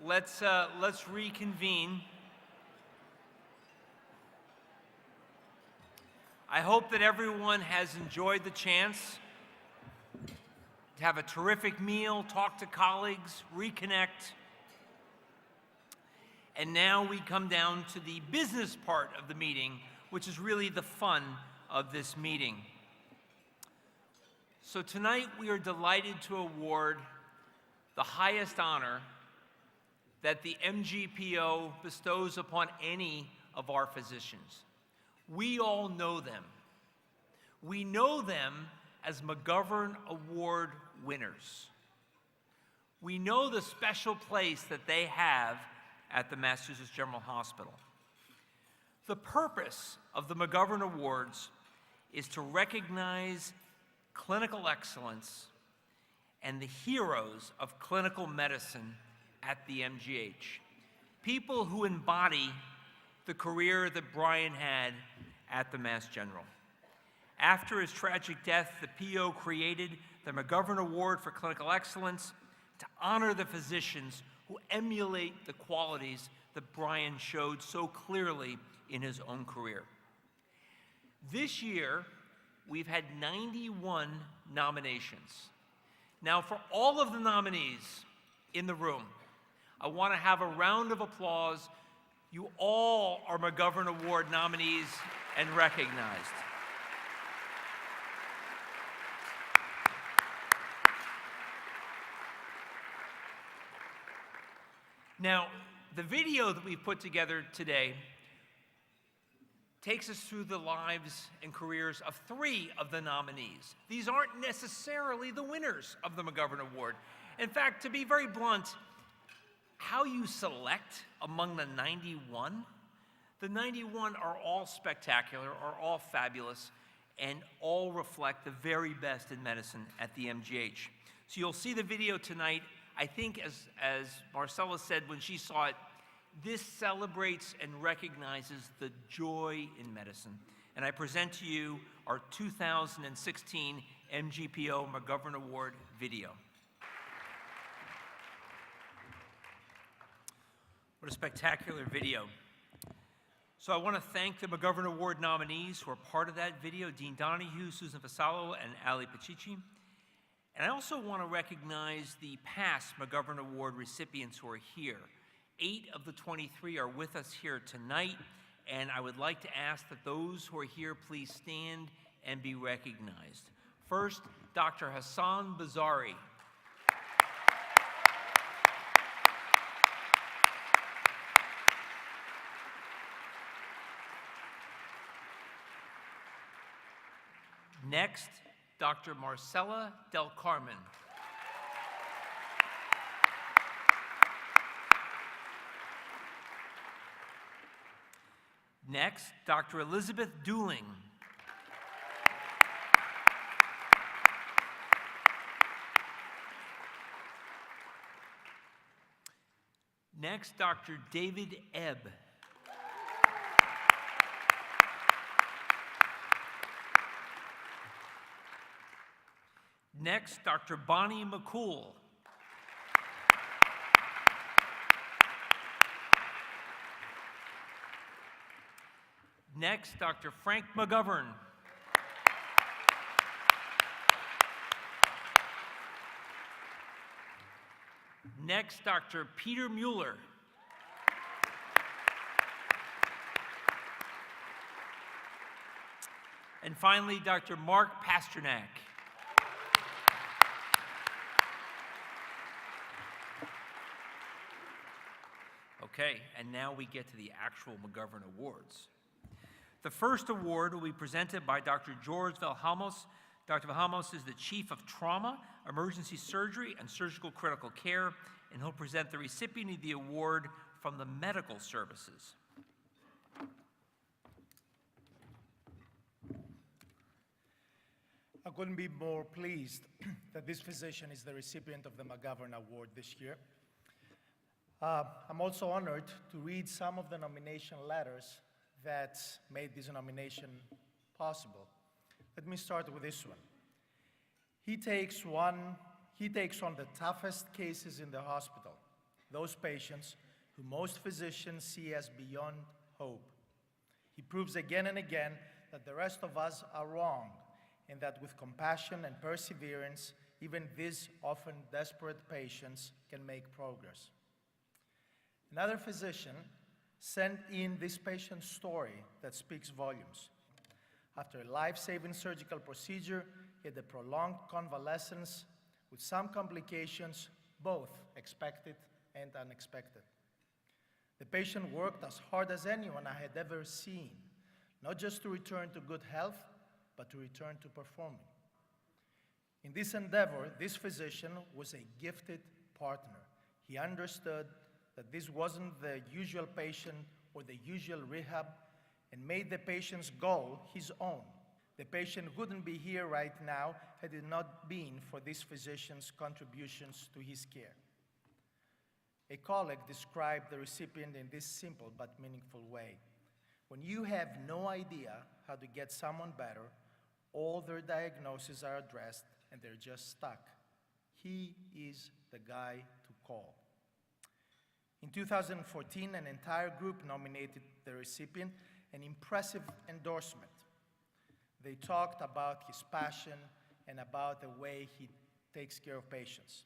let's reconvene. I hope that everyone has enjoyed the chance to have a terrific meal, talk to colleagues, reconnect. And now we come down to the business part of the meeting, which is really the fun of this meeting. So tonight we are delighted to award the highest honor that the MGPO bestows upon any of our physicians. We all know them. We know them as McGovern Award winners. We know the special place that they have at the Massachusetts General Hospital. The purpose of the McGovern Awards is to recognize clinical excellence and the heroes of clinical medicine at the MGH, people who embody the career that Brian had at the Mass General. After his tragic death, the PO created the McGovern Award for Clinical Excellence to honor the physicians who emulate the qualities that Brian showed so clearly in his own career. This year, we've had 91 nominations. Now, for all of the nominees in the room, I want to have a round of applause. You all are McGovern Award nominees and recognized. Now, the video that we put together today takes us through the lives and careers of 3 of the nominees. These aren't necessarily the winners of the McGovern Award. In fact, to be very blunt, how you select among the 91, the 91 are all spectacular, are all fabulous, and all reflect the very best in medicine at the MGH. So you'll see the video tonight. I think as Marcella said when she saw it, this celebrates and recognizes the joy in medicine. And I present to you our 2016 MGPO McGovern Award video. What a spectacular video. So I want to thank the McGovern Award nominees who are part of that video, Dean Donahue, Susan Fasalo, and Ali Pacici. And I also want to recognize the past McGovern Award recipients who are here. 8 of the 23 are with us here tonight, and I would like to ask that those who are here please stand and be recognized. First, Dr. Hassan Bazari. Next, Dr. Marcella Del Carmen. Next, Dr. Elizabeth Dooling. Next, Dr. David Ebb. Next, Dr. Bonnie McCool. Next, Dr. Frank McGovern. Next, Dr. Peter Mueller. And finally, Dr. Mark Pasternak. Okay, and now we get to the actual McGovern Awards. The first award will be presented by Dr. George Valhamos. Dr. Valhamos is the Chief of Trauma, Emergency Surgery, and Surgical Critical Care, and he'll present the recipient of the award from the medical services. I couldn't be more pleased that this physician is the recipient of the McGovern Award this year. I'm also honored to read some of the nomination letters that made this nomination possible. Let me start with this one. He takes on the toughest cases in the hospital, those patients who most physicians see as beyond hope. He proves again and again that the rest of us are wrong, and that with compassion and perseverance, even these often desperate patients can make progress. Another physician sent in this patient's story that speaks volumes. After a life-saving surgical procedure, he had a prolonged convalescence with some complications, both expected and unexpected. The patient worked as hard as anyone I had ever seen, not just to return to good health, but to return to performing. In this endeavor, this physician was a gifted partner. He understood that this wasn't the usual patient or the usual rehab, and made the patient's goal his own. The patient wouldn't be here right now had it not been for this physician's contributions to his care. A colleague described the recipient in this simple but meaningful way. When you have no idea how to get someone better, all their diagnoses are addressed and they're just stuck. He is the guy to call. In 2014, an entire group nominated the recipient, an impressive endorsement. They talked about his passion and about the way he takes care of patients.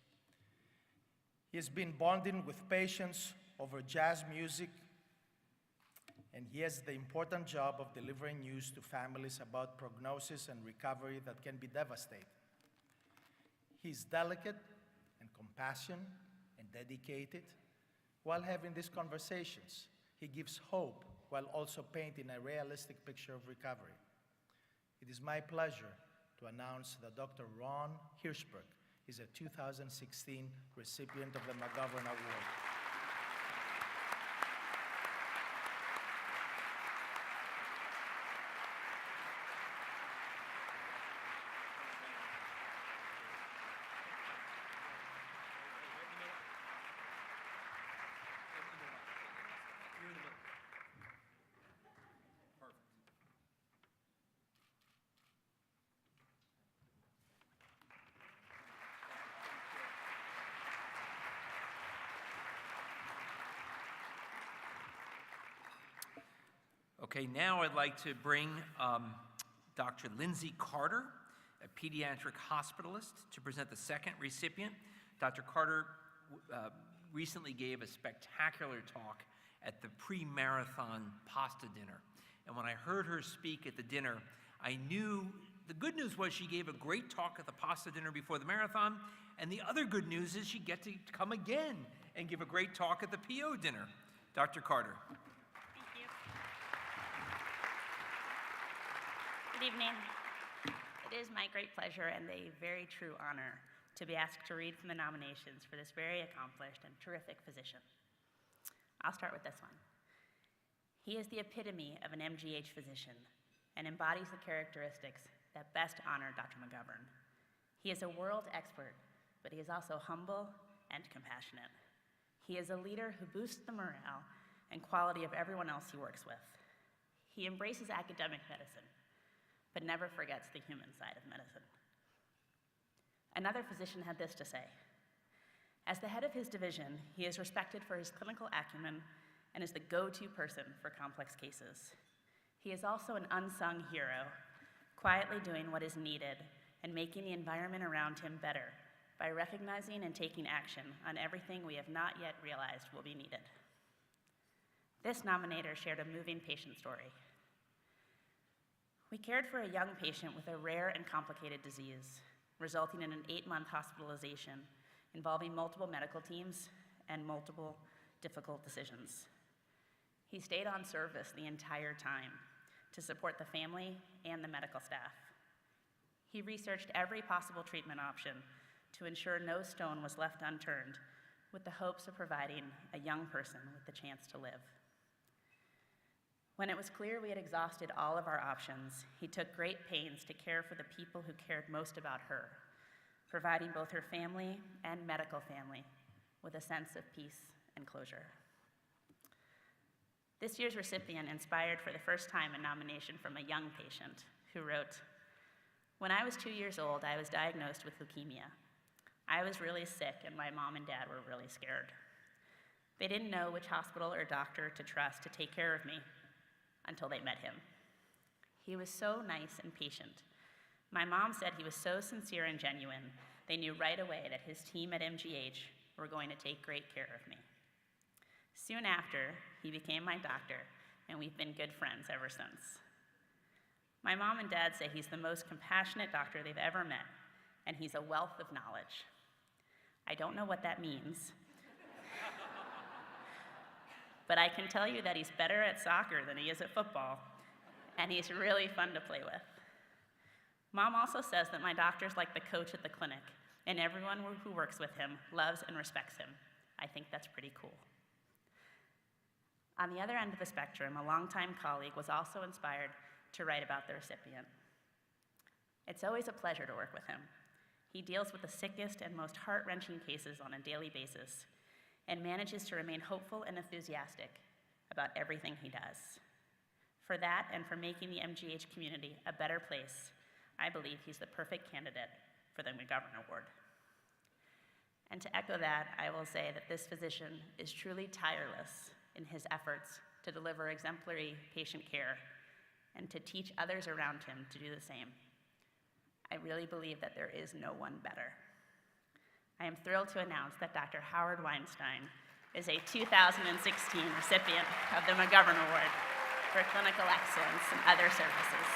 He has been bonding with patients over jazz music, and he has the important job of delivering news to families about prognosis and recovery that can be devastating. He's delicate and compassionate and dedicated. While having these conversations, he gives hope while also painting a realistic picture of recovery. It is my pleasure to announce that Dr. Ron Hirschberg is a 2016 recipient of the McGovern Award. Okay, now I'd like to bring Dr. Lindsay Carter, a pediatric hospitalist, to present the second recipient. Dr. Carter recently gave a spectacular talk at the pre-marathon pasta dinner. And when I heard her speak at the dinner, I knew the good news was she gave a great talk at the pasta dinner before the marathon, and the other good news is she gets to come again and give a great talk at the PO dinner. Dr. Carter. Good evening. It is my great pleasure and a very true honor to be asked to read from the nominations for this very accomplished and terrific physician. I'll start with this one. He is the epitome of an MGH physician and embodies the characteristics that best honor Dr. McGovern. He is a world expert, but he is also humble and compassionate. He is a leader who boosts the morale and quality of everyone else he works with. He embraces academic medicine, but never forgets the human side of medicine. Another physician had this to say: as the head of his division, he is respected for his clinical acumen and is the go-to person for complex cases. He is also an unsung hero, quietly doing what is needed and making the environment around him better by recognizing and taking action on everything we have not yet realized will be needed. This nominator shared a moving patient story. We cared for a young patient with a rare and complicated disease, resulting in an 8-month hospitalization involving multiple medical teams and multiple difficult decisions. He stayed on service the entire time to support the family and the medical staff. He researched every possible treatment option to ensure no stone was left unturned, with the hopes of providing a young person with the chance to live. When it was clear we had exhausted all of our options, he took great pains to care for the people who cared most about her, providing both her family and medical family with a sense of peace and closure. This year's recipient inspired for the first time a nomination from a young patient who wrote, "When I was 2 years old, I was diagnosed with leukemia. I was really sick and my mom and dad were really scared. They didn't know which hospital or doctor to trust to take care of me until they met him. He was so nice and patient. My mom said he was so sincere and genuine, they knew right away that his team at MGH were going to take great care of me. Soon after, he became my doctor, and we've been good friends ever since. My mom and dad say he's the most compassionate doctor they've ever met, and he's a wealth of knowledge. I don't know what that means, but I can tell you that he's better at soccer than he is at football, and he's really fun to play with. Mom also says that my doctor's like the coach at the clinic, and everyone who works with him loves and respects him. I think that's pretty cool. On the other end of the spectrum, a longtime colleague was also inspired to write about the recipient. It's always a pleasure to work with him. He deals with the sickest and most heart-wrenching cases on a daily basis and manages to remain hopeful and enthusiastic about everything he does. For that and for making the MGH community a better place, I believe he's the perfect candidate for the McGovern Award. And to echo that, I will say that this physician is truly tireless in his efforts to deliver exemplary patient care and to teach others around him to do the same. I really believe that there is no one better. I am thrilled to announce that Dr. Howard Weinstein is a 2016 recipient of the McGovern Award for Clinical Excellence and Other Services.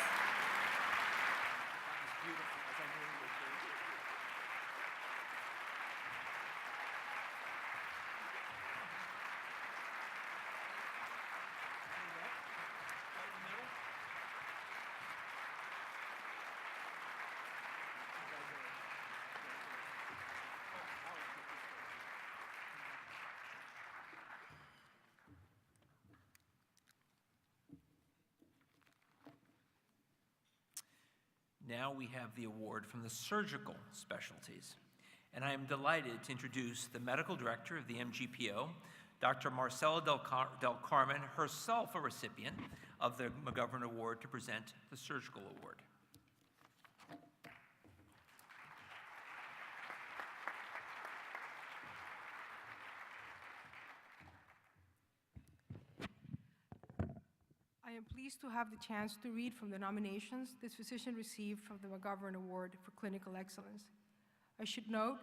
Now we have the award from the surgical specialties. And I am delighted to introduce the medical director of the MGPO, Dr. Marcela Del Carmen, herself a recipient of the McGovern Award, to present the surgical award. I am pleased to have the chance to read from the nominations this physician received from the McGovern Award for Clinical Excellence. I should note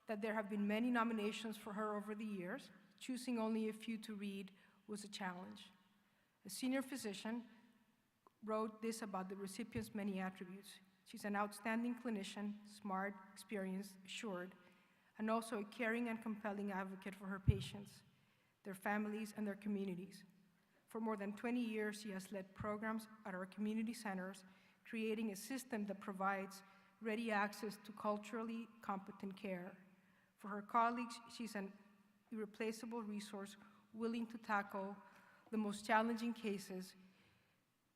that there have been many nominations for her over the years. Choosing only a few to read was a challenge. A senior physician wrote this about the recipient's many attributes. She's an outstanding clinician, smart, experienced, assured, and also a caring and compelling advocate for her patients, their families, and their communities. For more than 20 years, she has led programs at our community centers, creating a system that provides ready access to culturally competent care. For her colleagues, she's an irreplaceable resource willing to tackle the most challenging cases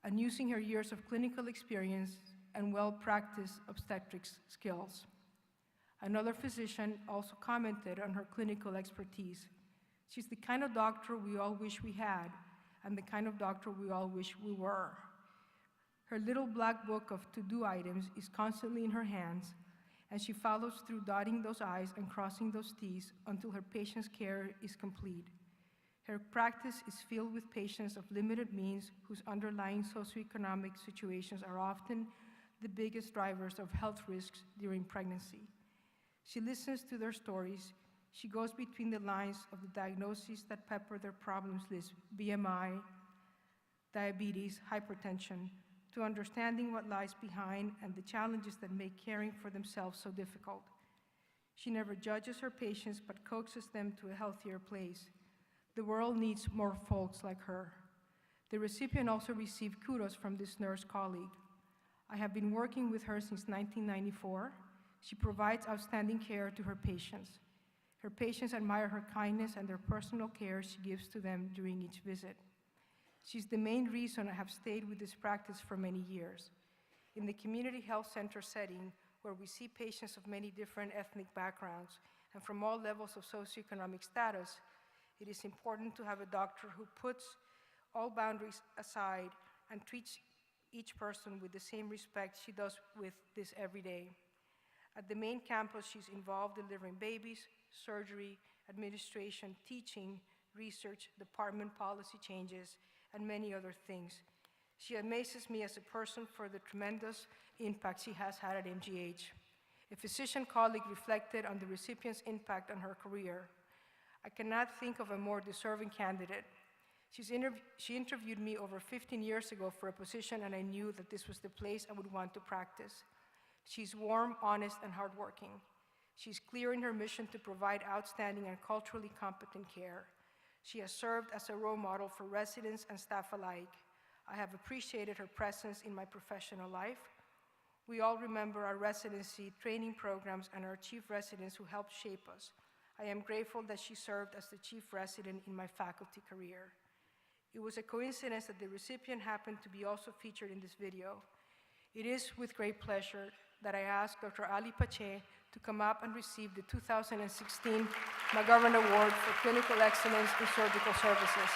and using her years of clinical experience and well-practiced obstetrics skills. Another physician also commented on her clinical expertise. She's the kind of doctor we all wish we had, and the kind of doctor we all wish we were. Her little black book of to-do items is constantly in her hands, and she follows through dotting those I's and crossing those T's until her patient's care is complete. Her practice is filled with patients of limited means whose underlying socioeconomic situations are often the biggest drivers of health risks during pregnancy. She listens to their stories. She goes between the lines of the diagnoses that pepper their problems list: BMI, diabetes, hypertension, to understanding what lies behind and the challenges that make caring for themselves so difficult. She never judges her patients, but coaxes them to a healthier place. The world needs more folks like her. The recipient also received kudos from this nurse colleague. I have been working with her since 1994. She provides outstanding care to her patients. Her patients admire her kindness and their personal care she gives to them during each visit. She's the main reason I have stayed with this practice for many years. In the community health center setting, where we see patients of many different ethnic backgrounds and from all levels of socioeconomic status, it is important to have a doctor who puts all boundaries aside and treats each person with the same respect she does with this every day. At the main campus, she's involved delivering babies, surgery, administration, teaching, research, department policy changes, and many other things. She amazes me as a person for the tremendous impact she has had at MGH. A physician colleague reflected on the recipient's impact on her career. I cannot think of a more deserving candidate. She interviewed me over 15 years ago for a position, and I knew that this was the place I would want to practice. She's warm, honest, and hardworking. She's clear in her mission to provide outstanding and culturally competent care. She has served as a role model for residents and staff alike. I have appreciated her presence in my professional life. We all remember our residency training programs and our chief residents who helped shape us. I am grateful that she served as the chief resident in my faculty career. It was a coincidence that the recipient happened to be also featured in this video. It is with great pleasure that I ask Dr. Ali Pache to come up and receive the 2016 McGovern Award for Clinical Excellence in Surgical Services.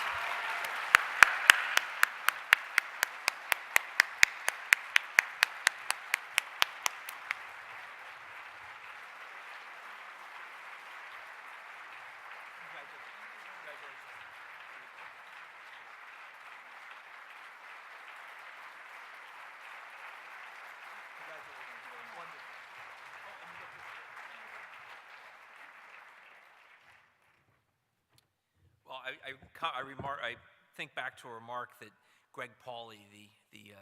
Well, I think back to a remark that Greg Pauly, the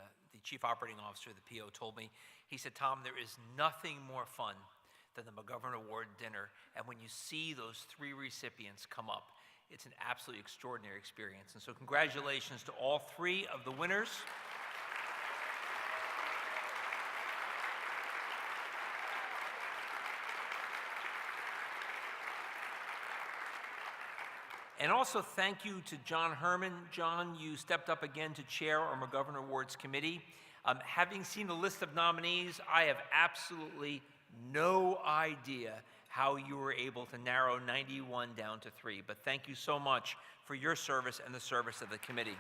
Chief Operating Officer of the PO, told me. He said, "Tom, there is nothing more fun than the McGovern Award dinner, and when you see those 3 recipients come up, it's an absolutely extraordinary experience." And so congratulations to all 3 of the winners. And also thank you to John Herman. John, you stepped up again to chair our McGovern Awards Committee. Having seen the list of nominees, I have absolutely no idea how you were able to narrow 91 down to 3, but thank you so much for your service and the service of the committee.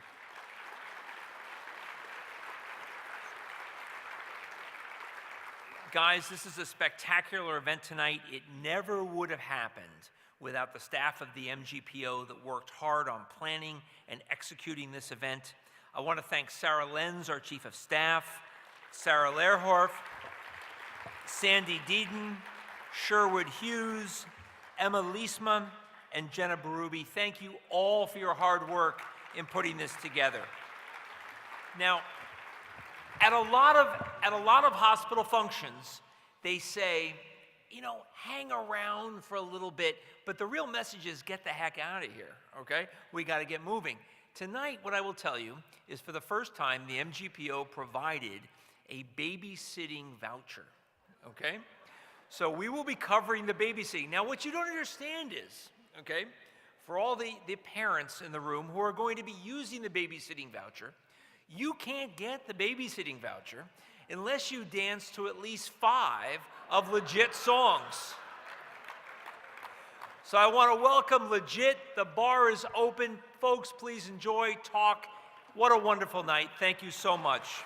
Guys, this is a spectacular event tonight. It never would have happened without the staff of the MGPO that worked hard on planning and executing this event. I want to thank Sarah Lenz, our Chief of Staff, Sarah Lehrhorf, Sandy Deeden, Sherwood Hughes, Emma Liesma, and Jenna Berube. Thank you all for your hard work in putting this together. Now, at a lot of hospital functions, they say, you know, hang around for a little bit, but the real message is get the heck out of here, okay? We got to get moving. Tonight, what I will tell you is for the first time, the MGPO provided a babysitting voucher, okay? So we will be covering the babysitting. Now, what you don't understand is, okay, for all the parents in the room who are going to be using the babysitting voucher, you can't get the babysitting voucher unless you dance to at least 5 of Legit songs. So I want to welcome Legit. The bar is open. Folks, please enjoy, talk. What a wonderful night. Thank you so much.